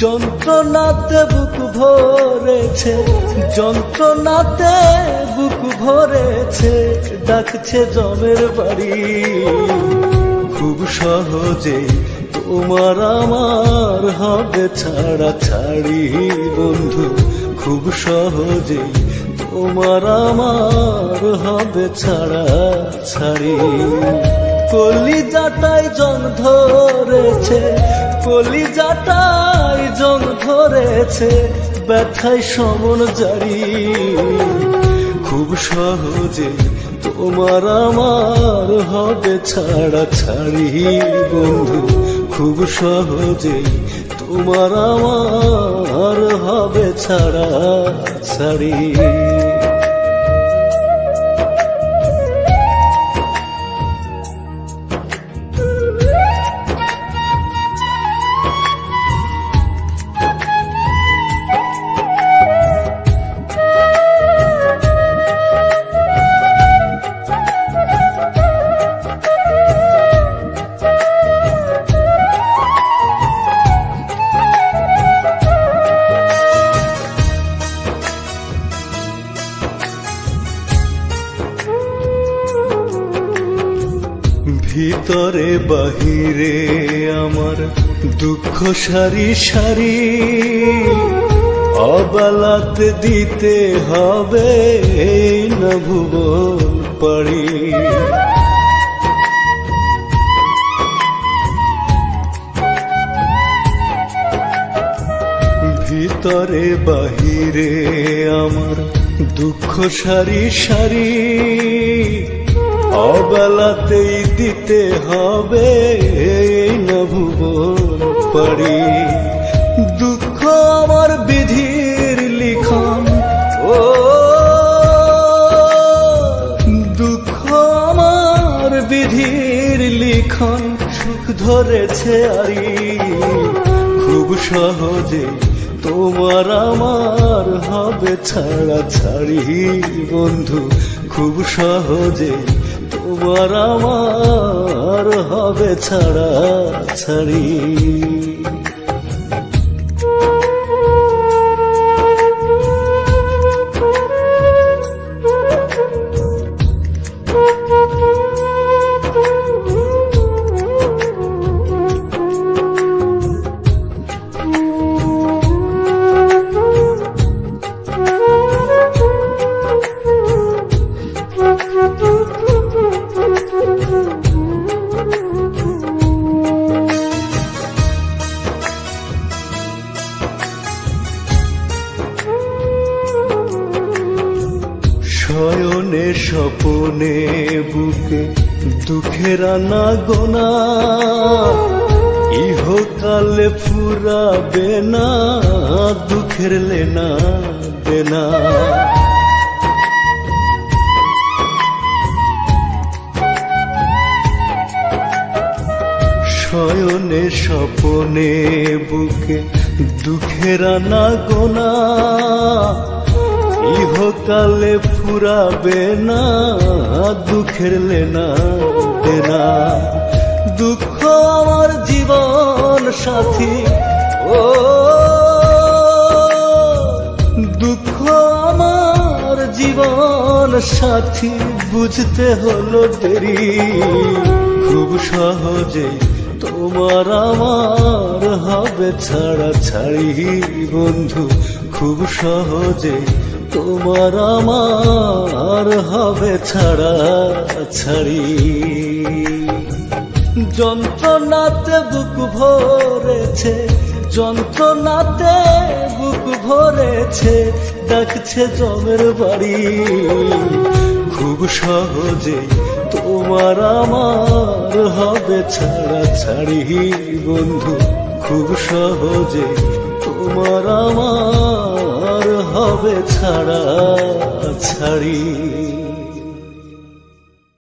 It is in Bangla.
যন্ত্রণাতে বুক ভরেছে, যন্ত্রণাতে বুক ভরেছে, ডাকছে জমের বাড়ি। খুব সহজে তোমার আমার হবে ছাড়া ছাড়ি বন্ধু, খুব সহজে তোমার আমার হবে ছাড়া ছাড়ি। কলিজাটাই জং ধরেছে, কলিজাটাই জং ধরেছে, ব্যথায় সমন জারি। খুব সহজে তোমার আমার হবে ছাড়া ছাড়ি বন্ধু, খুব সহজে তোমার আমার হবে ছাড়া ছাড়ি। ভিতরে বাহিরে আমার দুঃখ সারি সারি, অবলাতে দিতে হবে না ভুবন পাড়ি। ভিতরে বাহিরে আমার দুঃখ সারি সারি, অবলাতেই দিতে হবে না ভুবন পাড়ি। দুঃখ আমার বিধির লিখন, ও দুঃখ আমার বিধির লিখন, সুখ ধরেছে আরি। খুব সহজে তোমার আমার হবে ছাড়া ছাড়ি বন্ধু, খুব সহজে তোমার আমার হবে ছাড়া ছাড়ি। শয়নে স্বপনে বুকে দুঃখের আনা গোনা, ইহকালে ফুরাবে না দুঃখের লেনা দেনা। শয়নে স্বপনে বুকে দুঃখের আনা গোনা, ইহকালে ফুরাবে না দুঃখের লেনা দেনা। দুঃখ আমার জীবন সাথী, ও দুঃখ আমার জীবন সাথী, বুঝতে হলো দেরি। খুব সহজে তোমার আমার হবে ছাড়া ছাড়ি বন্ধু, খুব সহজে তোমার আমার হবে ছাড়া ছাড়ি। যন্ত্রণাতে বুক ভরেছে, যন্ত্রণাতে বুক ভরেছে, ডাকছে জমের বাড়ি। খুব সহজে তোমার আমার হবে ছাড়া ছাড়ি বন্ধু, খুব সহজে তোমার আমার হবে ছাড়া ছাড়ি।